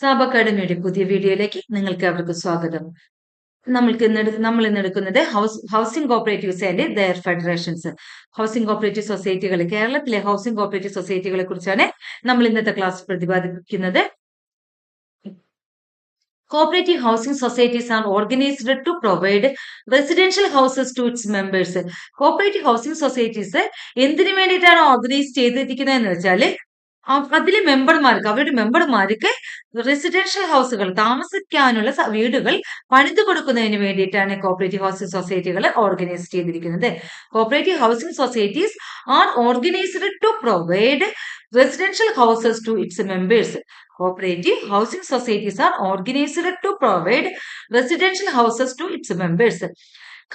സാബ് അക്കാഡമിയുടെ പുതിയ വീഡിയോയിലേക്ക് നിങ്ങൾക്ക് അവർക്ക് സ്വാഗതം. നമ്മൾ ഇന്ന് എടുക്കുന്നത് housing cooperatives and their federations. Housing cooperative സൊസൈറ്റികൾ, കേരളത്തിലെ ഹൗസിംഗ് കോപ്പറേറ്റീവ് സൊസൈറ്റികളെ കുറിച്ചാണ് നമ്മൾ ഇന്നത്തെ ക്ലാസ് പ്രതിപാദിക്കുന്നത്. Cooperative housing societies are organized to provide residential houses to its members. Cooperative housing societies എന്തിനു വേണ്ടിയിട്ടാണ് ഓർഗനൈസ് ചെയ്തിരിക്കുന്നത് എന്ന് വെച്ചാൽ അതിലെ അവരുടെ മെമ്പർമാർക്ക് റെസിഡൻഷ്യൽ ഹൗസുകൾ, താമസിക്കാനുള്ള വീടുകൾ പണിതു കൊടുക്കുന്നതിന് വേണ്ടിയിട്ടാണ് കോപ്പറേറ്റീവ് ഹൗസിംഗ് സൊസൈറ്റികൾ ഓർഗനൈസ് ചെയ്തിരിക്കുന്നത്. Cooperative housing societies are organised to provide residential houses to its members. Cooperative housing societies are organized to provide residential houses to its members.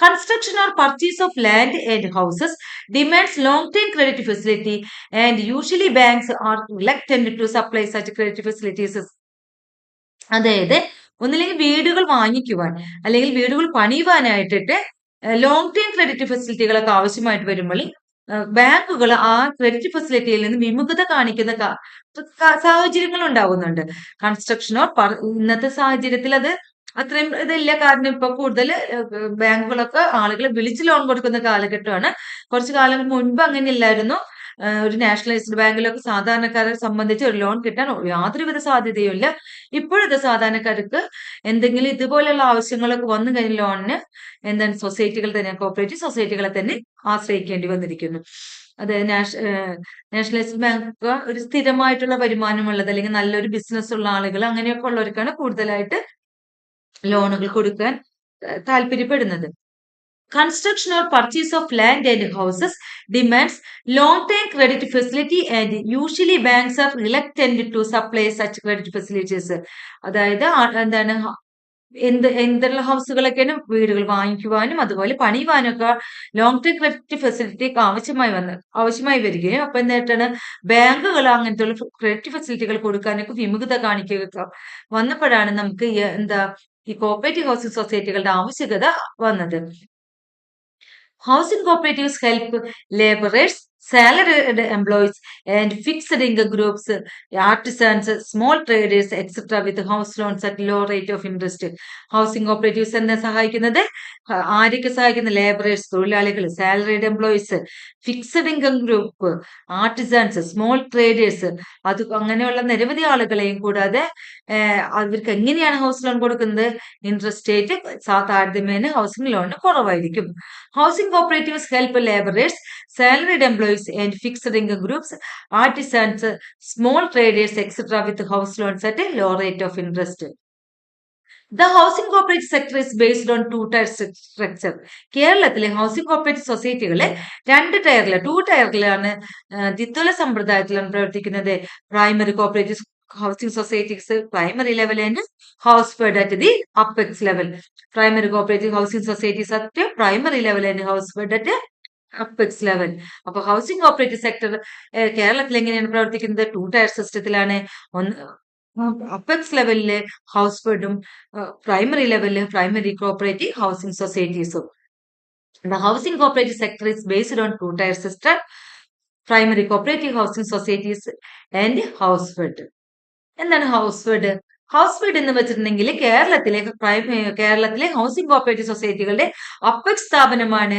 Construction or purchase of land and houses demands long-term credit facility, and usually banks are reluctant to supply such credit facilities. അതായത് ഒന്നില്ലെങ്കിൽ വീടുകൾ വാങ്ങിക്കുവാൻ അല്ലെങ്കിൽ വീടുകൾ പണിയുവാനായിട്ടിട്ട് long term credit ഫെസിലിറ്റികളൊക്കെ ആവശ്യമായിട്ട് വരുമ്പോൾ ബാങ്കുകൾ ആ credit ഫെസിലിറ്റിയിൽ നിന്ന് വിമുഖത കാണിക്കുന്ന സാഹചര്യങ്ങൾ ഉണ്ടാവുന്നുണ്ട്. കൺസ്ട്രക്ഷനോ ഇന്നത്തെ സാഹചര്യത്തിൽ അത് അത്രയും ഇതില്ല. കാരണം ഇപ്പൊ കൂടുതൽ ബാങ്കുകളൊക്കെ ആളുകളെ വിളിച്ച് ലോൺ കൊടുക്കുന്ന കാലഘട്ടമാണ്. കുറച്ചു കാലം മുൻപ് അങ്ങനെ ഇല്ലായിരുന്നു. ഒരു നാഷണലൈസ്ഡ് ബാങ്കിലൊക്കെ സാധാരണക്കാരെ സംബന്ധിച്ച് ഒരു ലോൺ കിട്ടാൻ യാതൊരുവിധ സാധ്യതയും ഇല്ല. ഇപ്പോഴത്തെ സാധാരണക്കാർക്ക് എന്തെങ്കിലും ഇതുപോലെയുള്ള ആവശ്യങ്ങളൊക്കെ വന്നു കഴിഞ്ഞ ലോണിന് എന്താണ് സൊസൈറ്റികൾ തന്നെ, കോപ്പറേറ്റീവ് സൊസൈറ്റികളെ തന്നെ ആശ്രയിക്കേണ്ടി വന്നിരിക്കുന്നു. അത് നാഷണലൈസ്ഡ് ബാങ്ക് ഒരു സ്ഥിരമായിട്ടുള്ള വരുമാനമുള്ളത് അല്ലെങ്കിൽ നല്ലൊരു ബിസിനസ് ഉള്ള ആളുകൾ അങ്ങനെയൊക്കെ ഉള്ളവർക്കാണ് കൂടുതലായിട്ട് ലോണുകൾ കൊടുക്കാൻ താല്പര്യപ്പെടുന്നത്. Construction or purchase of land and houses demands long-term credit facility, and usually banks are reluctant to supply such credit facilities. അതായത് എന്താണ് എന്തുള്ള ഹൗസുകളൊക്കെയാണ് വീടുകൾ വാങ്ങിക്കുവാനും അതുപോലെ പണിയുവാനും ഒക്കെ ലോങ് ടേം ക്രെഡിറ്റ് ഫെസിലിറ്റി ആവശ്യമായി വരികയും അപ്പൊ എന്തായിട്ടാണ് ബാങ്കുകൾ അങ്ങനത്തെ ക്രെഡിറ്റ് ഫെസിലിറ്റികൾ കൊടുക്കാനൊക്കെ വിമുഖത കാണിക്കുക വന്നപ്പോഴാണ് നമുക്ക് ഈ കോപ്പറേറ്റീവ് ഹൗസിംഗ് സൊസൈറ്റികളുടെ ആവശ്യകത വന്നത്. Housing cooperatives help laborers, salaried employees, and fixed income groups, artisans, small traders, etc. with house loans at low rate of interest. Housing cooperatives എന്നെ സഹായിക്കുന്നത് ആരൊക്കെ സഹായിക്കുന്ന ലേബറേഴ്സ്, തൊഴിലാളികൾ, salaried employees, fixed income group, artisans, small traders, അത് അങ്ങനെയുള്ള നിരവധി ആളുകളെയും കൂടാതെ അവർക്ക് എങ്ങനെയാണ് ഹൗസ് ലോൺ കൊടുക്കുന്നത്? ഇൻട്രസ്റ്റ് റേറ്റ് താരതമ്യേന ഹൗസിംഗ് ലോണിന് കുറവായിരിക്കും. Housing cooperatives help laborers, salaried employees, and fixed income groups, artisans, small traders, etc. with house loans at a low rate of interest. The housing cooperative sector is based on two-tier structure. കേരളത്തിലെ housing cooperative സൊസൈറ്റികളെ to ടയറിലാണ് ദ്വിതല സമ്പ്രദായത്തിലാണ് പ്രവർത്തിക്കുന്നത്. Primary cooperative housing societies primary level and housefed at the apex level. Primary cooperative housing societies at primary level and housefed at apex level. അപ്പൊ housing cooperative sector കേരളത്തിൽ എങ്ങനെയാണ് പ്രവർത്തിക്കുന്നത്? Two tier സിസ്റ്റത്തിലാണ്. Apex ലെവലില് house ഫെഡും primary ലെവലില് primary cooperative housing സൊസൈറ്റീസും. The housing cooperative sector is based on two-tier system, primary cooperative housing societies and housefed. എന്താണ് ഹൗസ്ഫെഡ്? ഹൗസ്ഫെഡ് എന്ന് വെച്ചിട്ടുണ്ടെങ്കിൽ കേരളത്തിലെ ഹൗസിംഗ് കോപ്പറേറ്റീവ് സൊസൈറ്റികളുടെ അപ്പെക്സ് സ്ഥാപനമാണ്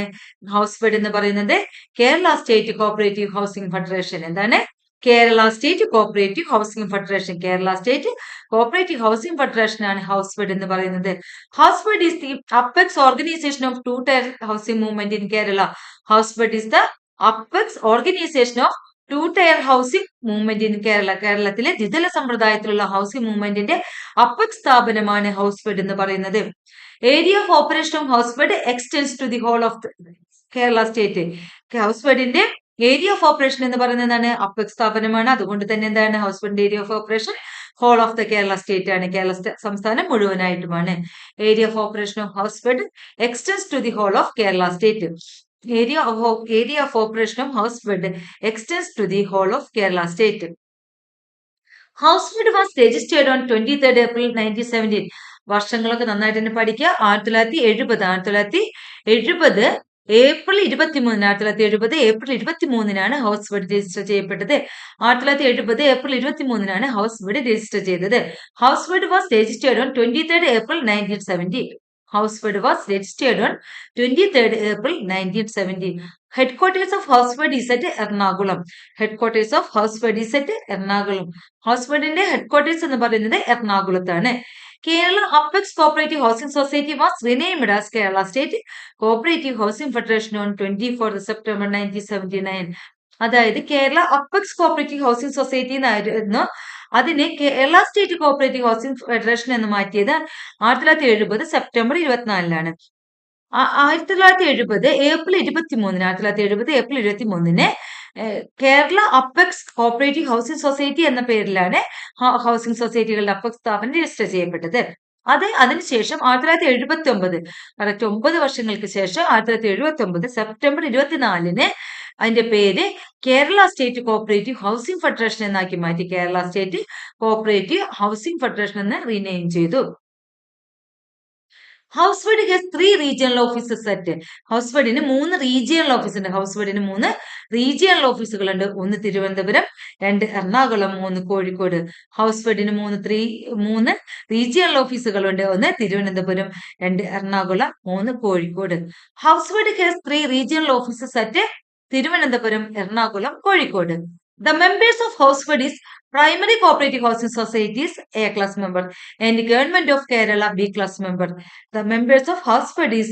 ഹൗസ്ഫെഡ് എന്ന് പറയുന്നത്. Kerala state cooperative housing federation. എന്താണ്? Kerala state cooperative housing federation. Kerala state cooperative housing federation ആണ് ഹൗസ്ഫെഡ് എന്ന് പറയുന്നത്. Housefed is the apex organization of two tier housing movement in Kerala. Housefed is the apex organization of two tier housing movement in Kerala. കേരളത്തിലെ ദ്വിതല സമ്പ്രദായത്തിലുള്ള housing മൂവ്മെന്റിന്റെ apex സ്ഥാപനമാണ് ഹൗസ്ഫെഡ് എന്ന് പറയുന്നത്. Area of operation of Housefed extends to the whole of Kerala state. ഹൗസ്ഫെഡിന്റെ area of operation എന്ന് പറയുന്നതാണ് apex സ്ഥാപനമാണ്. അതുകൊണ്ട് തന്നെ എന്താണ് ഹൗസ്ഫെഡിന്റെ area of operation? Whole of the Kerala state ആണ്. കേരള സംസ്ഥാനം മുഴുവനായിട്ടുമാണ്. Area of operation of Housefed extends to the whole of Kerala state. Area of operation of Housefed extends to the whole of Kerala state. Housefed was registered on 23rd April 1917. വർഷങ്ങളൊക്കെ നന്നായിട്ട് തന്നെ പഠിക്കുക. 1970 April 23 1970 April 23 house board register ചെയ്യപ്പെട്ടത്. 1970 April 23 house board register ചെയ്തത്. House board was registered on 23rd April 1970. House Board was registered on 23rd April 1970. Headquarters of House Board is at Ernakulam. Headquarters of House Board is at Ernakulam. House Boardന്റെ headquarters എന്ന് പറയുന്നത് എറണാകുളത്താണ്. Kerala apex cooperative housing society was renamed as Kerala State Cooperative Housing Federation on 24th September 1979. അതായത് Kerala apex cooperative housing society എന്നായിരുന്നു. അതിനെ Kerala state cooperative housing federation എന്ന് മാറ്റിയത് 1970 September 24 1970 April 23 Kerala apex cooperative housing society എന്ന പേരിലാണ് ഹൗസിംഗ് സൊസൈറ്റികളുടെ അപ്പെക്സ് സ്ഥാപനം register ചെയ്യപ്പെട്ടത്. അതിനുശേഷം 1979 കറക്റ്റ് 9 വർഷങ്ങൾക്ക് ശേഷം 1979 സെപ്റ്റംബർ 24 അതിന്റെ പേര് Kerala state cooperative housing federation എന്നാക്കി മാറ്റി. Kerala state cooperative housing federation എന്ന് റീനെയിം ചെയ്തു. House board has 3 regional offices at. House ബോർഡിന് 3 റീജിയണൽ ഓഫീസ് ഉണ്ട്. ഹൗസ് ബോർഡിന് 3 റീജിയണൽ ഓഫീസുകളുണ്ട്. 1 തിരുവനന്തപുരം, 2 എറണാകുളം, 3 കോഴിക്കോട്. ഹൗസ് ബോർഡിന് 3 റീജിയണൽ ഓഫീസുകളുണ്ട്. 1 Thiruvananthapuram, 2 Ernakulam, 3 Kozhikode. House board has 3 regional offices at Thiruvananthapuram, Ernakulam, Kozhikode. The members of House Board is Primary Cooperative Housing Societies A class member and Government of Kerala B class member. The members of House Board is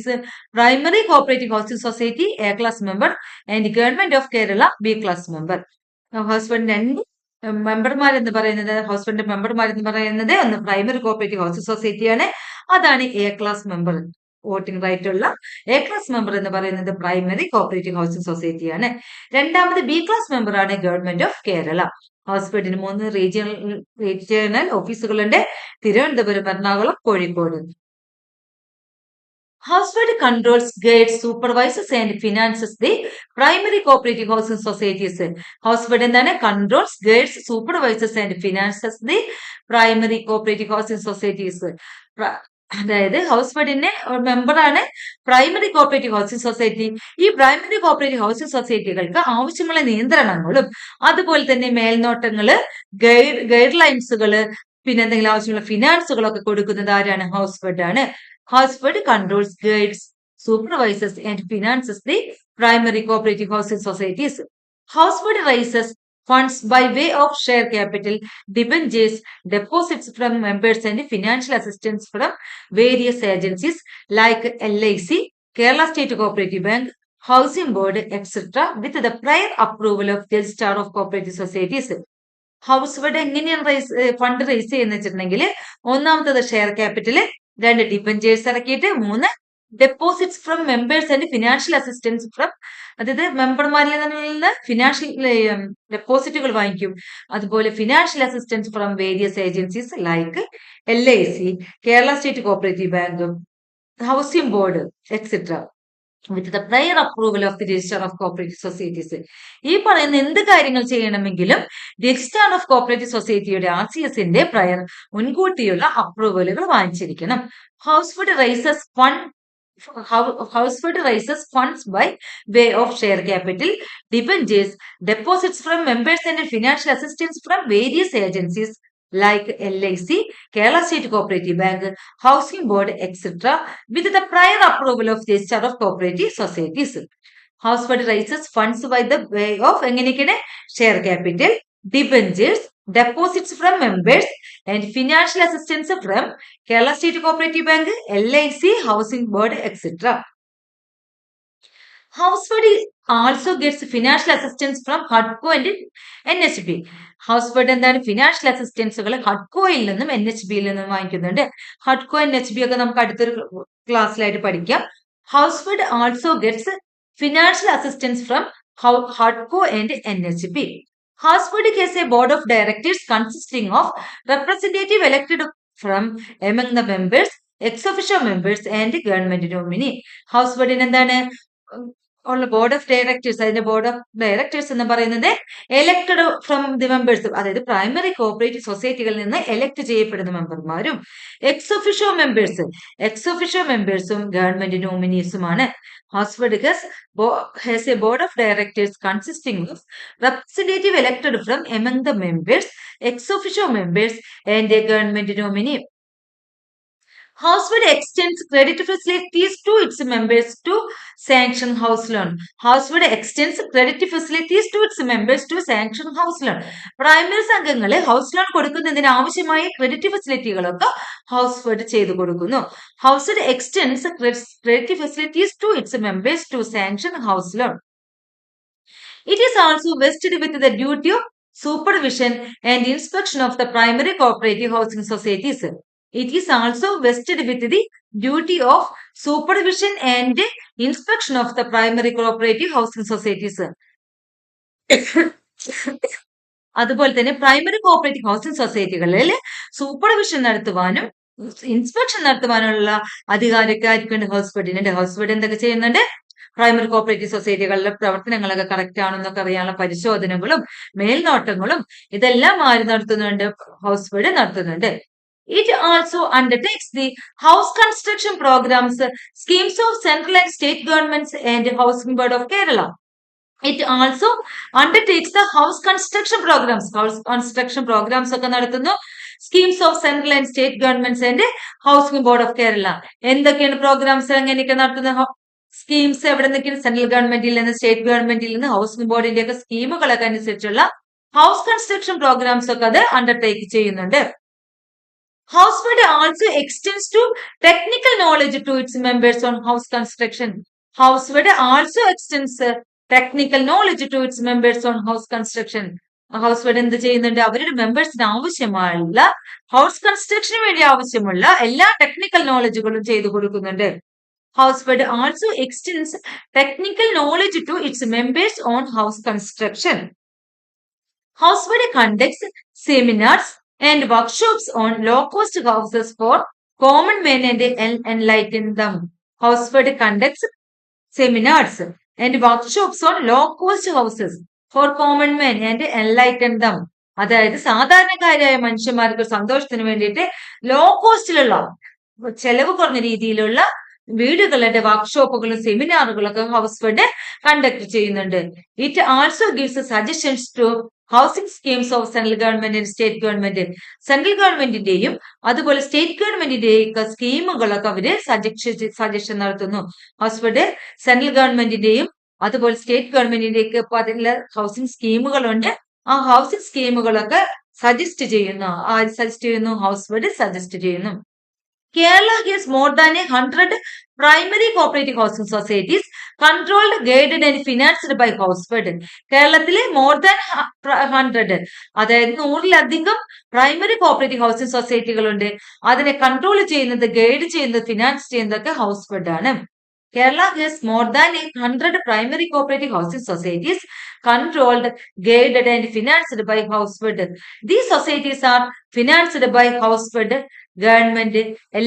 Primary Cooperative Housing Society A class member and Government of Kerala B class member. House Board രണ്ട് മെമ്പർമാരെന്ന് പറയുന്നത് ഒന്ന് primary cooperative housing സൊസൈറ്റിയാണ്. അതാണ് A class member. Voting right ഉള്ള A class member എന്ന് പറയുന്നത് primary cooperative housing സൊസൈറ്റിയാണ്. രണ്ടാമത് ബി ക്ലാസ് മെമ്പർ ആണ് ഗവൺമെന്റ് ഓഫ് കേരള. ഹൗസ് ബോർഡിന് 3 റീജിയണൽ ഓഫീസുകളുണ്ട്. Thiruvananthapuram, Ernakulam, Kozhikode. House Board controls, guides, supervises and finances the primary cooperative housing societies. House Board എന്താണ്? Controls, guides, supervises and finances the primary cooperative housing societies. അതായത് house ബോർഡിന്റെ മെമ്പറാണ് primary cooperative housing society. ഈ primary cooperative housing സൊസൈറ്റികൾക്ക് ആവശ്യമുള്ള നിയന്ത്രണങ്ങളും അതുപോലെ തന്നെ മേൽനോട്ടങ്ങള്, guide ലൈൻസുകള്, പിന്നെ എന്തെങ്കിലും ആവശ്യമുള്ള ഫിനാൻസുകളൊക്കെ കൊടുക്കുന്നത് ആരാണ്? ഹൗസ് ബോർഡ് ആണ്. House Board controls, guides, supervises and finances the primary cooperative housing societies. House Board raises funds by way of share capital, debentures, deposits from members and financial assistance from various agencies like LIC, Kerala State Cooperative Bank, Housing Board, etc. with the prior approval of the Registrar of Cooperative Societies. House board എങ്ങനെയാണ് fund raise ചെയ്യുന്ന വെച്ചിട്ടുണ്ടെങ്കിൽ, ഒന്നാമത്തത് share capital, 2 debentures ഇറക്കിയിട്ട്, 3 deposits from members and financial assistance from, അതായത് മെമ്പർമാരിൽ നിന്ന് financial ഡെപ്പോസിറ്റുകൾ വാങ്ങിക്കും. അതുപോലെ financial assistance from various agencies like LIC, Kerala state cooperative bank, housing board etcetera with the prior approval of the register of cooperative societies. ഈ പറയുന്ന എന്ത് കാര്യങ്ങൾ ചെയ്യണമെങ്കിലും register of cooperative സൊസൈറ്റിയുടെ RCSന്റെ prayer മുൻകൂട്ടിയുള്ള അപ്രൂവലുകൾ വാങ്ങിച്ചിരിക്കണം. House board raises funds by way of share capital, debentures, deposits from members and financial assistance from various agencies like LIC, Kerala State Cooperative Bank, Housing Board, etc. with the prior approval of the Registrar of Cooperative Societies. House Board raises funds by the way of share capital, debentures, deposits from members and financial assistance from Kerala State Cooperative Bank, LIC, Housing Board, etc. House Board also gets financial assistance from HUDCO and NHB. House board എന്താണ്? Financial അസിസ്റ്റൻസുകൾ ഹഡ്കോയിൽ നിന്നും NHBയിൽ നിന്നും വാങ്ങിക്കുന്നുണ്ട്. ഹഡ്കോ NHB ഒക്കെ നമുക്ക് അടുത്തൊരു ക്ലാസ്സിലായിട്ട് പഠിക്കാം. House board also gets financial assistance from HUDCO and NHB. House Board has a board of directors consisting of representative elected from among the members, ex officio members and government nominee. House Board എന്താണ്? ഉള്ള board of directors, അതിന്റെ board of directors എന്ന് പറയുന്നത് elected from the members, അതായത് primary cooperative സൊസൈറ്റികളിൽ നിന്ന് elect ചെയ്യപ്പെടുന്ന മെമ്പർമാരും എക്സ് ഒഫിഷ്യോ മെമ്പേഴ്സും ഗവൺമെന്റ് നോമിനീസുമാണ്. Housefed has a board of directors consisting of representative elected from among the members, ex officio members, and a government nominee. Houseford extends credit facilities to its members to sanction house loan. Houseford extends credit facilities to its members to sanction house loan. പ്രൈമറി സംഘങ്ങളെ house loan കൊടുക്കുന്നതിന് ആവശ്യമായ credit ഫെസിലിറ്റികളൊക്കെ ഹൗസ്ഫെഡ് ചെയ്തു കൊടുക്കുന്നു. Housefed extends credit facilities to its members to sanction house loan. It is also vested with the duty of supervision and inspection of the primary cooperative housing societies. It is also vested with the duty of supervision and inspection of the primary cooperative housing societies. അതുപോലെ തന്നെ primary cooperative housing സൊസൈറ്റികളിൽ supervision നടത്തുവാനും inspection നടത്തുവാനുള്ള അധികാരമൊക്കെ ആയിരിക്കും ഹൗസ്ഫെഡിനുണ്ട്. ഹൗസ്ഫെഡ് എന്തൊക്കെ ചെയ്യുന്നുണ്ട്? Primary cooperative സൊസൈറ്റികളിലെ പ്രവർത്തനങ്ങളൊക്കെ correct ആണെന്നൊക്കെ അറിയാനുള്ള പരിശോധനകളും മേൽനോട്ടങ്ങളും ഇതെല്ലാം ആര് നടത്തുന്നുണ്ട്? ഹൗസ്ഫെഡ് നടത്തുന്നുണ്ട്. It also undertakes the house construction programs, schemes of central and state governments and Housing Board of Kerala. It also undertakes the house construction programs. House construction programs ഒക്കെ നടത്തുന്നു. Schemes of central and state governments and Housing Board of Kerala. എന്തൊക്കെയാണ് programmes എങ്ങനെയൊക്കെ നടത്തുന്നത്? Schemes എവിടെ നിന്നൊക്കെയാണ്? Central ഗവൺമെന്റിൽ നിന്ന്, state ഗവൺമെന്റിൽ നിന്ന്, ഹൗസിംഗ് ബോർഡിന്റെ ഒക്കെ സ്കീമുകളൊക്കെ അനുസരിച്ചുള്ള ഹൗസ് കൺസ്ട്രക്ഷൻ പ്രോഗ്രാംസ് ഒക്കെ അത് അണ്ടർടേക്ക് ചെയ്യുന്നുണ്ട്. Housefed also extends to technical knowledge to its members on house construction. Housefed also extends technical knowledge to its members on house construction. ഹൗസ്ഫെഡ് എന്ത് ചെയ്യുന്നുണ്ട്? അവരുടെ മെമ്പേഴ്സിന് ആവശ്യമുള്ള ഹൗസ് കൺസ്ട്രക്ഷന് വേണ്ടി ആവശ്യമുള്ള എല്ലാ ടെക്നിക്കൽ നോളജുകളും ചെയ്തു കൊടുക്കുന്നുണ്ട്. Housefed also extends technical knowledge to its members on house construction. Housefed conducts seminars and workshops on low-cost houses for common men and enlighten them. Housefed conducts seminars and workshops on low-cost houses for common men and enlighten them. അതായത് സാധാരണക്കാരായ മനുഷ്യന്മാർക്ക് സന്തോഷത്തിന് വേണ്ടിയിട്ട് law കോസ്റ്റിലുള്ള, ചെലവ് കുറഞ്ഞ രീതിയിലുള്ള വീടുകളുടെ വർക്ക്ഷോപ്പുകളും സെമിനാറുകളൊക്കെ ഹൗസ്ഫെഡ് കണ്ടക്ട് ചെയ്യുന്നുണ്ട്. It also gives suggestions to housing schemes of central government and state government. Central ഗവൺമെന്റിന്റെയും അതുപോലെ സ്റ്റേറ്റ് ഗവൺമെന്റിന്റെയും ഒക്കെ സ്കീമുകളൊക്കെ അവര് സജഷൻ നടത്തുന്നു. ഹൗസ്ഫെഡ് സെൻട്രൽ ഗവൺമെന്റിന്റെയും അതുപോലെ സ്റ്റേറ്റ് ഗവൺമെന്റിന്റെയൊക്കെ ഇപ്പൊ അതിലുള്ള ഹൗസിംഗ് സ്കീമുകളുണ്ട്. ആ ഹൗസിംഗ് സ്കീമുകളൊക്കെ സജസ്റ്റ് ചെയ്യുന്നു. ഹൗസ്ഫെഡ് സജസ്റ്റ് ചെയ്യുന്നു. Kerala has more than 100 primary cooperative housing societies controlled, guided and financed by Housefed. കേരളത്തിലെ മോർ ദാൻ 100, അതായത് 100-ലധികം പ്രൈമറി കോഓപ്പറേറ്റീവ് ഹൗസിംഗ് സൊസൈറ്റികളുണ്ട്. അതിനെ കൺട്രോൾ ചെയ്യുന്നത്, ഗൈഡ് ചെയ്യുന്നത്, ഫിനാൻസ് ചെയ്യുന്നതൊക്കെ ഹൗസ്ഫെഡ് ആണ്. Kerala has more than 100 primary cooperative housing societies controlled, guided and financed by Housefed. These societies are financed by Housefed, government,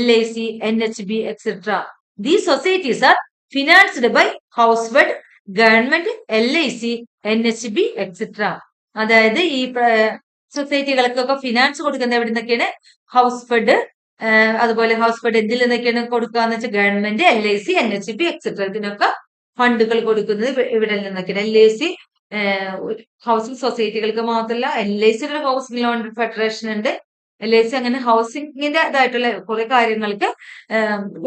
LIC, NHB, etc. These societies are financed by Housefed, government, LIC, NHB, etc. അതായത് ഈ സൊസൈറ്റികൾക്കൊക്കെ finance കൊടുക്കുന്ന എവിടെ നിന്നൊക്കെയാണ്? ഹൗസ്ഫെഡ്. അതുപോലെ ഹൗസ്ഫെഡ് എന്തിൽ നിന്നൊക്കെയാണ് കൊടുക്കാന്ന് വെച്ചാൽ government, LIC, NHB, etcetera ഇതിനൊക്കെ ഫണ്ടുകൾ കൊടുക്കുന്നത് ഇവിടെ നിന്നൊക്കെയാണ്. LIC ഹൗസിംഗ് സൊസൈറ്റികൾക്ക് മാത്രമല്ല, LICയുടെ ഹൗസിംഗ് ലോൺ ഫെഡറേഷൻ ഉണ്ട്. LIC അങ്ങനെ ഹൗസിംഗിന്റെ ഇതായിട്ടുള്ള കുറെ കാര്യങ്ങൾക്ക്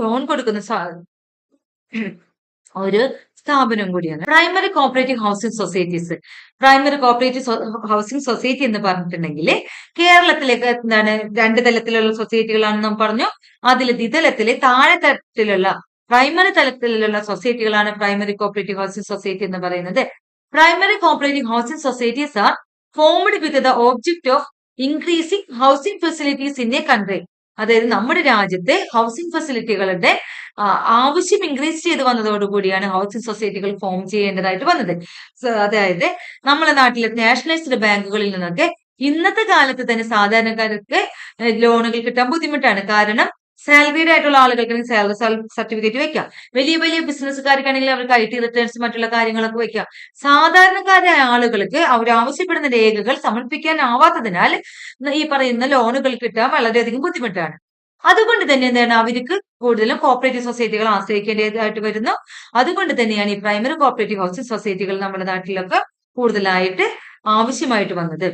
ലോൺ കൊടുക്കുന്ന ഒരു സ്ഥാപനം കൂടിയാണ്. Primary cooperative housing societies. Primary cooperative housing society എന്ന് പറഞ്ഞിട്ടുണ്ടെങ്കിൽ കേരളത്തിലേക്ക് എന്താണ് 2 തലത്തിലുള്ള സൊസൈറ്റികളാണെന്ന് നാം പറഞ്ഞു. അതിൽ ദ്വിതലത്തിലെ താഴെ തലത്തിലുള്ള പ്രൈമറി തലത്തിലുള്ള സൊസൈറ്റികളാണ് പ്രൈമറി കോഓപ്പറേറ്റീവ് ഹൗസിംഗ് സൊസൈറ്റി എന്ന് പറയുന്നത്. Primary cooperative housing societies are formed with the object of increasing housing facilities in A country. അതായത് നമ്മുടെ രാജ്യത്തെ ഹൗസിംഗ് ഫെസിലിറ്റികളുടെ ആവശ്യം ഇൻക്രീസ് ചെയ്ത് വന്നതോടുകൂടിയാണ് ഹൗസിംഗ് സൊസൈറ്റികൾ ഫോം ചെയ്യേണ്ടതായിട്ട് വന്നത്. അതായത് നമ്മുടെ നാട്ടിലെ നാഷണലൈസ്ഡ് ബാങ്കുകളിൽ നിന്നൊക്കെ ഇന്നത്തെ കാലത്ത് തന്നെ സാധാരണക്കാർക്ക് ലോണുകൾ കിട്ടാൻ ബുദ്ധിമുട്ടാണ്. കാരണം സാലറീഡ് ആയിട്ടുള്ള ആളുകൾക്ക് സാലറി സർട്ടിഫിക്കറ്റ് വെക്കാം. വലിയ വലിയ ബിസിനസ്സുകാർക്കാണെങ്കിൽ അവർക്ക് IT റിട്ടേൺസ് മറ്റുള്ള കാര്യങ്ങളൊക്കെ വെക്കാം. സാധാരണക്കാരായ ആളുകൾക്ക് അവർ ആവശ്യപ്പെടുന്ന രേഖകൾ സമർപ്പിക്കാനാവാത്തതിനാൽ ഈ പറയുന്ന ലോണുകൾ കിട്ടാൻ വളരെയധികം ബുദ്ധിമുട്ടാണ്. അതുകൊണ്ട് തന്നെ എന്താണ് അവർക്ക് കൂടുതലും കോപ്പറേറ്റീവ് സൊസൈറ്റികൾ ആശ്രയിക്കേണ്ടതായിട്ട് വരുന്നു. അതുകൊണ്ട് തന്നെയാണ് ഈ പ്രൈമറി കോപ്പറേറ്റീവ് ഹൗസിംഗ് സൊസൈറ്റികൾ നമ്മുടെ നാട്ടിലൊക്കെ കൂടുതലായിട്ട് ആവശ്യമായിട്ട് വന്നത്.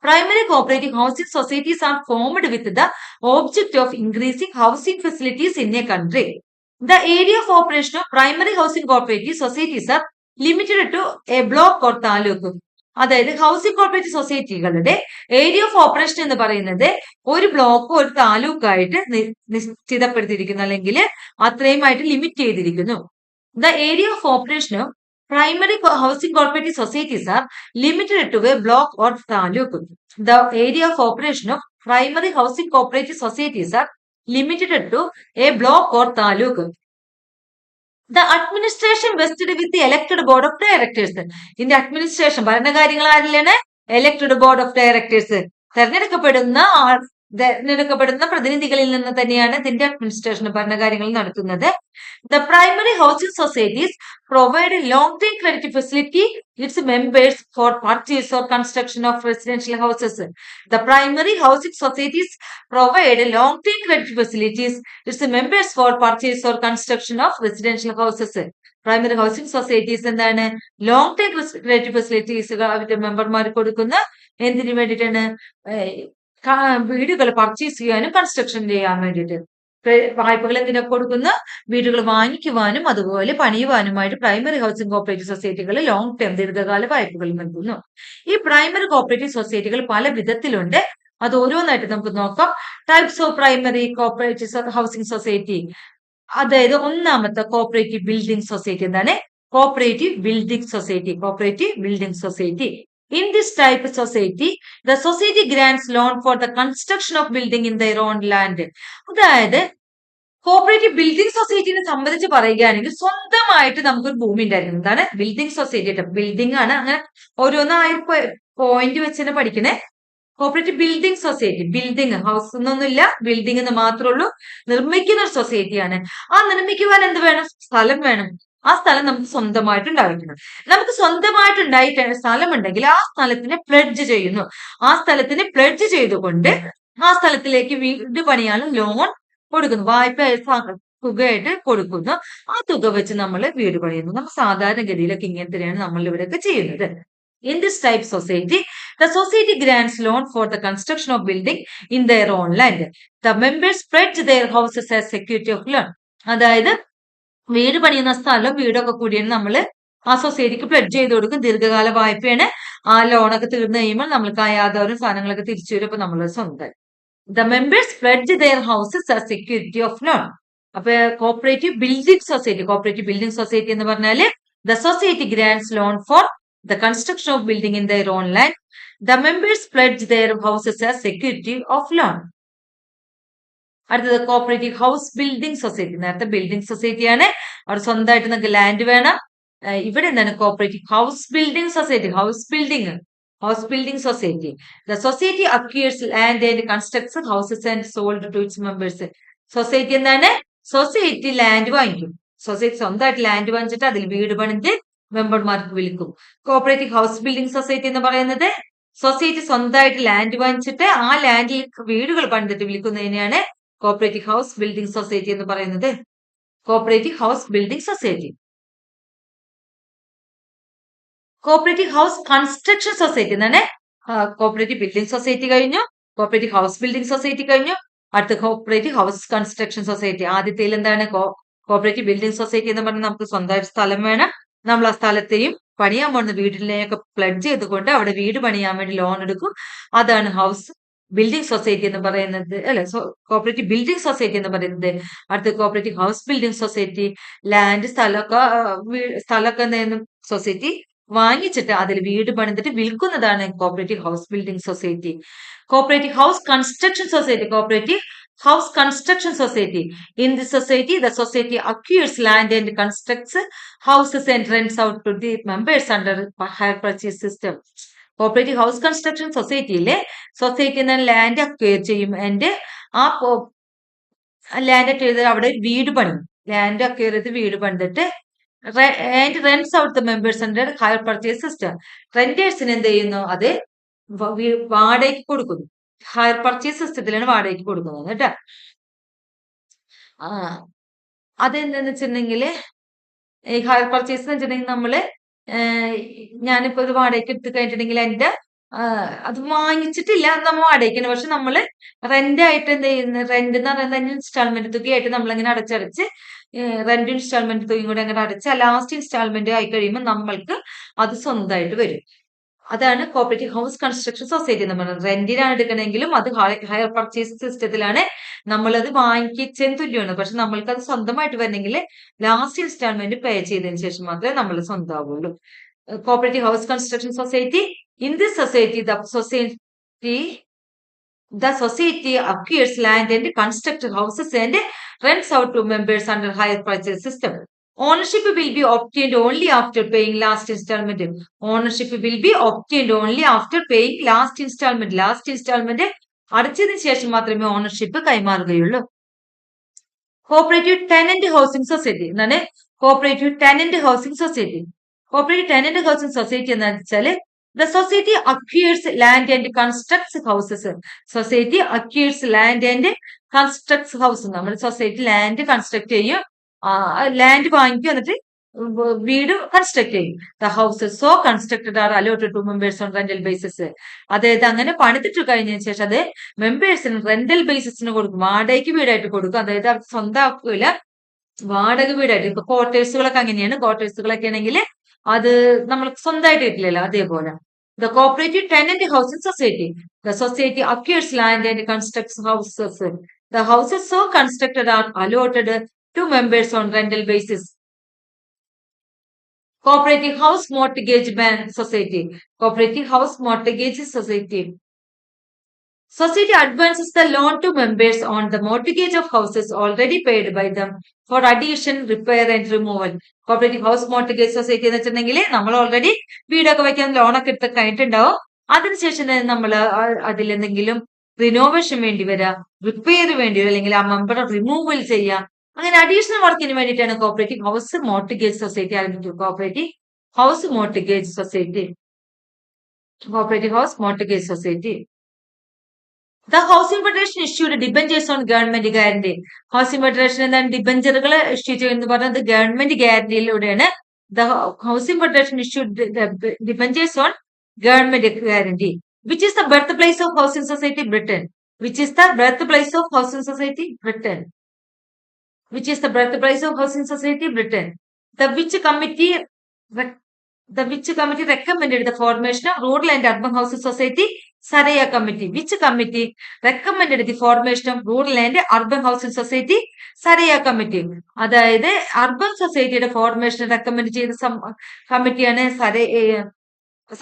Primary cooperative housing societies are formed with the object of increasing housing facilities in a country. The area of operation of primary housing cooperative societies are limited to a block or taluk. അതായത് housing cooperative സൊസൈറ്റികളുടെ area of operation എന്ന് പറയുന്നത് ഒരു ബ്ലോക്കോ ഒരു താലൂക്കായിട്ട് നിശ്ചിതപ്പെടുത്തിയിരിക്കുന്നു, അല്ലെങ്കിൽ അത്രയുമായിട്ട് ലിമിറ്റ് ചെയ്തിരിക്കുന്നു. The area of operation of primary housing cooperative societies are limited to a block or taluk. The area of operation of primary housing cooperative societies are limited to a block or taluk. The administration vested with the elected board of directors. In the administration, ഭരണകാര്യങ്ങൾ ആരിലാണ്? Elected board of directors. തെരഞ്ഞെടുക്കപ്പെടുന്ന പ്രതിനിധികളിൽ നിന്ന് തന്നെയാണ് ഇതിന്റെ administration ഭരണകാര്യങ്ങൾ നടത്തുന്നത്. The primary housing societies provide long-term credit facility its members for purchase or construction of residential houses. The primary housing societies provide long-term credit facilities its members for purchase or construction of residential houses. Primary housing societies എന്താണ്? Long time credit facilities അവരുടെ മെമ്പർമാർക്ക് കൊടുക്കുന്ന എന്തിനു വേണ്ടിയിട്ടാണ്? വീടുകൾ purchase ചെയ്യാനും construction ചെയ്യാൻ വേണ്ടിയിട്ട്. വായ്പകൾ എന്തിനൊക്കെ കൊടുക്കുന്ന? വീടുകൾ വാങ്ങിക്കുവാനും അതുപോലെ പണിയുവാനുമായിട്ട് പ്രൈമറി ഹൗസിംഗ് കോപ്പറേറ്റീവ് സൊസൈറ്റികൾ ലോങ് ടേം ദീർഘകാല വായ്പകൾ നൽകുന്നു. ഈ പ്രൈമറി കോപ്പറേറ്റീവ് സൊസൈറ്റികൾ പല വിധത്തിലുണ്ട്. അത് ഓരോന്നായിട്ട് നമുക്ക് നോക്കാം. Types of primary cooperative housing society. അതായത് ഒന്നാമത്തെ കോപ്പറേറ്റീവ് ബിൽഡിംഗ് സൊസൈറ്റി. എന്താണ്? Cooperative building society. Cooperative building society. In this type of society, the society grants loan for the construction of building in their own land. അതായത് cooperative building സൊസൈറ്റിനെ സംബന്ധിച്ച് പറയുകയാണെങ്കിൽ സ്വന്തമായിട്ട് നമുക്കൊരു ഭൂമി ഉണ്ടായിരിക്കും. എന്താണ്? Building society. ബിൽഡിംഗ് ആണ്. അങ്ങനെ ഓരോന്നായി പോയിന്റ് വെച്ച് തന്നെ പഠിക്കണേ. Cooperative building society. Building house എന്നൊന്നുമില്ല, ബിൽഡിംഗ് എന്ന് മാത്രമേ ഉള്ളൂ. നിർമ്മിക്കുന്ന ഒരു സൊസൈറ്റിയാണ്. ആ നിർമ്മിക്കുവാൻ എന്ത് വേണം? സ്ഥലം വേണം. ആ സ്ഥലം നമുക്ക് സ്വന്തമായിട്ട് ഉണ്ടായിരിക്കണം. നമുക്ക് സ്വന്തമായിട്ട് ഉണ്ടായിട്ട് സ്ഥലം ഉണ്ടെങ്കിൽ ആ സ്ഥലത്തിന് പ്ലെഡ്ജ് ചെയ്യുന്നു. ആ സ്ഥലത്തിന് പ്ലെഡ്ജ് ചെയ്തുകൊണ്ട് ആ സ്ഥലത്തിലേക്ക് വീട് പണിയാനും ലോൺ കൊടുക്കുന്നു. വായ്പ തുകയായിട്ട് കൊടുക്കുന്നു. ആ തുക വെച്ച് നമ്മൾ വീട് പണിയുന്നു. നമ്മൾ സാധാരണഗതിയിലൊക്കെ ഇങ്ങനത്തെയാണ് നമ്മൾ ഇവിടെയൊക്കെ ചെയ്യുന്നത്. In this type society, the society grants loan for the construction of building in their own land. The members pledge their houses as security of loan. അതായത് വീട് പണിയുന്ന സ്ഥലം വീടൊക്കെ കൂടിയാണ് നമ്മൾ ആ സൊസൈറ്റിക്ക് പ്ലെഡ്ജ് ചെയ്ത് കൊടുക്കും. ദീർഘകാല വായ്പയാണ്. ആ ലോണൊക്കെ തീർന്നു കഴിയുമ്പോൾ നമ്മൾക്ക് ആ യാതൊരു സാധനങ്ങളൊക്കെ തിരിച്ചു വരും. അപ്പൊ നമ്മൾ സ്വന്തം. The members pledge their houses as security of loan. അപ്പൊ കോപ്പറേറ്റീവ് ബിൽഡിംഗ് സൊസൈറ്റി എന്ന് പറഞ്ഞാല് the society grants loan for the construction of building in their own land. The members pledge their houses as security of loan. അടുത്തത് cooperative house building society. നേരത്തെ building സൊസൈറ്റിയാണ്. അവിടെ സ്വന്തമായിട്ട് നിങ്ങൾക്ക് land വേണം. ഇവിടെ എന്താണ്? Cooperative house building society. House building society. The society acquires land and constructs houses and sold to its members. Society എന്താണ്? സൊസൈറ്റി ലാൻഡ് വാങ്ങിക്കും. സൊസൈറ്റി സ്വന്തമായിട്ട് ലാൻഡ് വാങ്ങിച്ചിട്ട് അതിൽ വീട് പണിത് മെമ്പർമാർക്ക് വിൽക്കും. കോപ്പറേറ്റീവ് ഹൗസ് ബിൽഡിംഗ് സൊസൈറ്റി എന്ന് പറയുന്നത് സൊസൈറ്റി സ്വന്തമായിട്ട് ലാൻഡ് വാങ്ങിച്ചിട്ട് ആ ലാൻഡിൽ വീടുകൾ പണിതിട്ട് വിൽക്കുന്നതിനെയാണ് കോപ്പറേറ്റീവ് ഹൗസ് ബിൽഡിംഗ് സൊസൈറ്റി എന്ന് പറയുന്നത്. Cooperative house building society. Cooperative house construction society എന്നാണ്. കോപ്പറേറ്റീവ് ബിൽഡിംഗ് സൊസൈറ്റി കഴിഞ്ഞു, കോപ്പറേറ്റീവ് ഹൗസ് ബിൽഡിംഗ് സൊസൈറ്റി കഴിഞ്ഞു, അടുത്ത കോപ്പറേറ്റീവ് ഹൗസ് കൺസ്ട്രക്ഷൻ സൊസൈറ്റി. ആദ്യത്തിൽ എന്താണ്? കോപ്പറേറ്റീവ് ബിൽഡിംഗ് സൊസൈറ്റി എന്ന് പറഞ്ഞാൽ നമുക്ക് സ്വന്തമായിട്ട് സ്ഥലം വേണം. നമ്മൾ ആ സ്ഥലത്തെയും പണിയാൻ പോകുന്ന വീടിനെയൊക്കെ പ്ലെഡ്ജ് ചെയ്തുകൊണ്ട് അവിടെ വീട് പണിയാൻ വേണ്ടി ലോൺ എടുക്കും. അതാണ് ഹൗസ് ബിൽഡിംഗ് സൊസൈറ്റി എന്ന് പറയുന്നത്. അല്ലെ, കോപ്പറേറ്റീവ് ബിൽഡിംഗ് സൊസൈറ്റി എന്ന് പറയുന്നത്. അടുത്ത cooperative house building society. Land സ്ഥലമൊക്കെ സൊസൈറ്റി വാങ്ങിച്ചിട്ട് അതിൽ വീട് പണിതിട്ട് വിൽക്കുന്നതാണ് cooperative house building society. Cooperative house construction society. Cooperative house construction society. In this society, the society acquires land and constructs houses and rents out to the members under hire purchase system. Cooperative house construction സൊസൈറ്റിയിലെ society land acquire ചെയ്യും. And ആ land acquire ചെയ്ത് അവിടെ വീട് പണിയും. Land acquire ചെയ്ത് വീട് പണിതിട്ട് and rents out the members under hire purchase system. റെന്റേഴ്സിന് എന്ത് ചെയ്യുന്നു? അത് വാടകയ്ക്ക് കൊടുക്കുന്നു. ഹയർ പർച്ചേസ് സിസ്റ്റത്തിലാണ് വാടകയ്ക്ക് കൊടുക്കുന്നത് കേട്ടോ. ആ അതെന്താന്ന് വെച്ചിട്ടുണ്ടെങ്കിൽ ഈ ഹയർ പർച്ചേസ് എന്ന് വെച്ചിട്ടുണ്ടെങ്കിൽ നമ്മള് ഞാനിപ്പോ ഇത് വാടകയ്ക്ക് എടുത്ത് കഴിഞ്ഞിട്ടുണ്ടെങ്കിൽ എന്റെ അത് വാങ്ങിച്ചിട്ടില്ല, നമ്മൾ വാടകയ്ക്കാണ്. പക്ഷെ നമ്മള് റെന്റ് ആയിട്ട് എന്ത് ചെയ്യുന്നു? റെന്റ് എന്ന് പറയുന്നത് ഇൻസ്റ്റാൾമെന്റ് തുകയായിട്ട് നമ്മളിങ്ങനെ അടച്ചടച്ച് റെന്റ് ഇൻസ്റ്റാൾമെന്റ് തുകയും കൂടെ അങ്ങനെ അടച്ച് ലാസ്റ്റ് ഇൻസ്റ്റാൾമെന്റ് ആയി കഴിയുമ്പോൾ നമ്മൾക്ക് അത് സ്വന്തമായിട്ട് വരും. അതാണ് കോപ്പറേറ്റീവ് ഹൗസ് കൺസ്ട്രക്ഷൻ സൊസൈറ്റി എന്ന് പറയുന്നത്. റെന്റിനാണ് എടുക്കണമെങ്കിലും അത് ഹയർ പർച്ചേസ് സിസ്റ്റത്തിലാണ് നമ്മളത് വാങ്ങിച്ചതിന് തുല്യമാണ്. പക്ഷെ നമ്മൾക്ക് അത് സ്വന്തമായിട്ട് വരണമെങ്കിൽ ലാസ്റ്റ് ഇൻസ്റ്റാൾമെന്റ് പേ ചെയ്തതിന് ശേഷം മാത്രമേ നമ്മൾ സ്വന്തമാവുള്ളൂ. Cooperative house construction society. In this society the society acquires land and constructs houses and rents out to members under hire purchase system. Ownership will be obtained only after paying last installment. Ownership will be obtained only after paying last installment. Last installment അടച്ചതിന് ശേഷം മാത്രമേ ownership കൈമാറുകയുള്ളൂ. Cooperative tenant housing society എന്താണ്? Cooperative tenant housing society. Cooperative tenant housing society എന്താണെന്ന് വെച്ചാല് the society acquires land and constructs houses. Society acquires land and constructs houses. നമ്മൾ society land construct ചെയ്യും, land വാങ്ങിക്കും, എന്നിട്ട് വീട് കൺസ്ട്രക്ട് ചെയ്യും. The houses so constructed are allotted to members on rental basis. അതായത് അങ്ങനെ പണിതിട്ട് കഴിഞ്ഞതിന് ശേഷം അത് മെമ്പേഴ്സിന് റെന്റൽ ബേസിസിന് കൊടുക്കും, വാടകയ്ക്ക് വീടായിട്ട് കൊടുക്കും. അതായത് അവർ സ്വന്തമാക്കില്ല, വാടക വീടായിട്ട്. ഇപ്പൊ ക്വാർട്ടേഴ്സുകളൊക്കെ അങ്ങനെയാണ്. ക്വാർട്ടേഴ്സുകളൊക്കെ ആണെങ്കിൽ അത് നമ്മൾ സ്വന്തമായിട്ട് കിട്ടില്ലല്ലോ, അതേപോലെ. The cooperative tenant housing society. The society acquires land and constructs houses. The houses so constructed are allotted to members on rental basis. Cooperative house mortgage bank society. Cooperative house mortgage society. Society advances the loan to members on the mortgage of houses already paid by them for addition, repair and removal. Cooperative house mortgage society എന്ന് വെച്ചിട്ടുണ്ടെങ്കിൽ നമ്മൾ already വീടൊക്കെ വയ്ക്കാൻ ലോണൊക്കെ എടുത്ത് കഴിഞ്ഞിട്ടുണ്ടാവും. അതിനുശേഷം നമ്മൾ അതിലെന്തെങ്കിലും റിനോവേഷൻ വേണ്ടി വരാം, റിപ്പയർ വേണ്ടി വരും, അല്ലെങ്കിൽ ആ മെമ്പറെ റിമൂവൽ ചെയ്യാം. അങ്ങനെ അഡീഷണൽ വർക്കിന് വേണ്ടിയിട്ടാണ് കോപ്പറേറ്റീവ് ഹൗസ് മോർട്ടഗേജ് സൊസൈറ്റി ആരംഭിച്ചത്. Cooperative house mortgage society. Cooperative house mortgage society. The Housing Federation issued debentures on government guarantee. Housing Federation എന്താണ്? ഡിബഞ്ചറുകൾ ഇഷ്യൂ ചെയ്യുന്നത് പറയുന്നത് government ഗ്യാരണ്ടിയിലൂടെയാണ്. The Housing Federation issued debentures on government guarantee. Which is the birthplace of Housing Society Britain? Which is the birthplace of Housing Society Britain? Which is the birthplace of Housing Society Britain? The which committee recommended the formation of Rural and Urban Housing Society? Saraya Committee. Which committee recommended the formation of Rural and Urban Housing Society? Saraya Committee. അതായത് urban സൊസൈറ്റിയുടെ formation recommend ചെയ്ത കമ്മിറ്റിയാണ്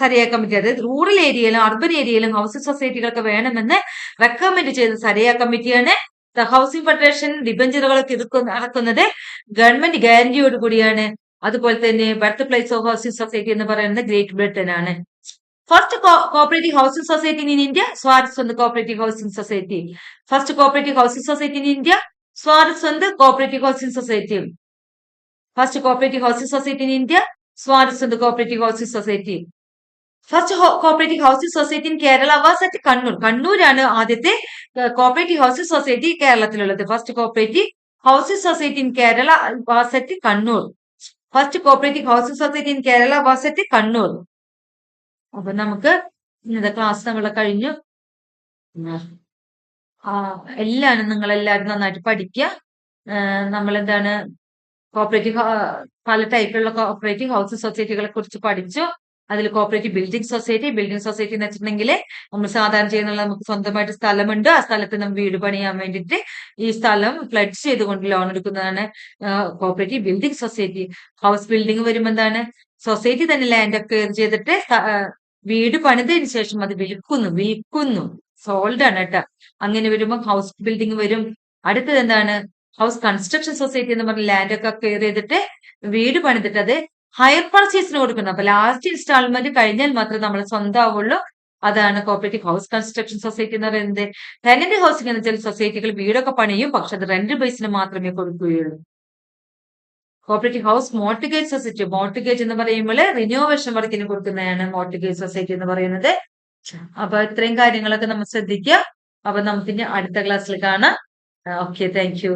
Saraya committee. അതായത് rural ഏരിയയിലും urban ഏരിയയിലും housing സൊസൈറ്റികളൊക്കെ വേണമെന്ന് recommend ചെയ്ത സരയ കമ്മിറ്റിയാണ്. ദ ഹൗസിംഗ് ഫെഡറേഷൻ ഡിബഞ്ചറുകളൊക്കെ ഇറക്കുന്നത് ഗവൺമെന്റ് ഗ്യാരണ്ടിയോട് കൂടിയാണ്. അതുപോലെ തന്നെ birth place of housing society എന്ന് പറയുന്നത് ഗ്രേറ്റ് ബ്രിട്ടൻ ആണ്. First cooperative housing society in India, Swarthswand Cooperative Housing Society. First cooperative housing society in India, Swarthswand Cooperative Housing Society. First cooperative housing society in India, Swarthswand Cooperative Housing Society. First cooperative housing society in Kerala was at Kannur. കണ്ണൂരാണ് ആദ്യത്തെ cooperative housing society കേരളത്തിലുള്ളത്. First cooperative housing society in Kerala was at Kannur. First cooperative housing society in Kerala was at Kannur. അപ്പൊ നമുക്ക് ഇന്നത്തെ class നമ്മളെ കഴിഞ്ഞു. എല്ലാവരും നിങ്ങളെല്ലാവരും നന്നായിട്ട് പഠിക്കുക. നമ്മളെന്താണ് കോപ്പറേറ്റീവ് പല ടൈപ്പിലുള്ള കോപ്പറേറ്റീവ് ഹൗസിംഗ് സൊസൈറ്റികളെ കുറിച്ച് പഠിച്ചു. അതിൽ കോപ്പറേറ്റീവ് ബിൽഡിംഗ് സൊസൈറ്റി എന്ന് വെച്ചിട്ടുണ്ടെങ്കിൽ നമ്മൾ സാധാരണ ചെയ്യുന്നുള്ള നമുക്ക് സ്വന്തമായിട്ട് സ്ഥലമുണ്ട്. ആ സ്ഥലത്ത് നമ്മൾ വീട് പണിയാൻ വേണ്ടിയിട്ട് ഈ സ്ഥലം പ്ലഡ്ജ് ചെയ്തുകൊണ്ട് ലോൺ എടുക്കുന്നതാണ് cooperative building society. House building വരുമ്പോൾ എന്താണ്? സൊസൈറ്റി തന്നെ ലാൻഡ് അക്വയർ ചെയ്തിട്ട് വീട് പണിതതിന് ശേഷം അത് വിൽക്കുന്നു, സോൾഡ് ആണ് കേട്ടോ. അങ്ങനെ വരുമ്പോൾ ഹൗസ് ബിൽഡിംഗ് വരും. അടുത്തത് എന്താണ്? ഹൗസ് കൺസ്ട്രക്ഷൻ സൊസൈറ്റി എന്ന് പറഞ്ഞ ലാൻഡ് ഒക്കെ അക്വയർ ചെയ്തിട്ട് വീട് പണിതിട്ട് അത് ഹയർ പർച്ചേസിന് കൊടുക്കുന്നു. അപ്പൊ ലാസ്റ്റ് ഇൻസ്റ്റാൾമെന്റ് കഴിഞ്ഞാൽ മാത്രമേ നമ്മൾ സ്വന്തമാവുള്ളൂ. അതാണ് കോപ്പറേറ്റീവ് ഹൗസ് കൺസ്ട്രക്ഷൻ സൊസൈറ്റി എന്ന് പറയുന്നത്. ടെനന്റ് ഹൗസിംഗ് എന്ന് വെച്ചാൽ സൊസൈറ്റികൾ വീടൊക്കെ പണിയും, പക്ഷെ അത് റെന്റ് ബേസിന് മാത്രമേ കൊടുക്കുകയുള്ളൂ. Cooperative house mortgage society, mortgage എന്ന് പറയുമ്പോൾ റിനോവേഷൻ വർക്കിന് കൊടുക്കുന്നതാണ് മോർട്ട്ഗേജ് സൊസൈറ്റി എന്ന് പറയുന്നത്. അപ്പൊ ഇത്രയും കാര്യങ്ങളൊക്കെ നമ്മൾ ശ്രദ്ധിക്കുക. അപ്പൊ നമുക്കിനി അടുത്ത ക്ലാസ്സിൽ കാണാം. Okay, thank you.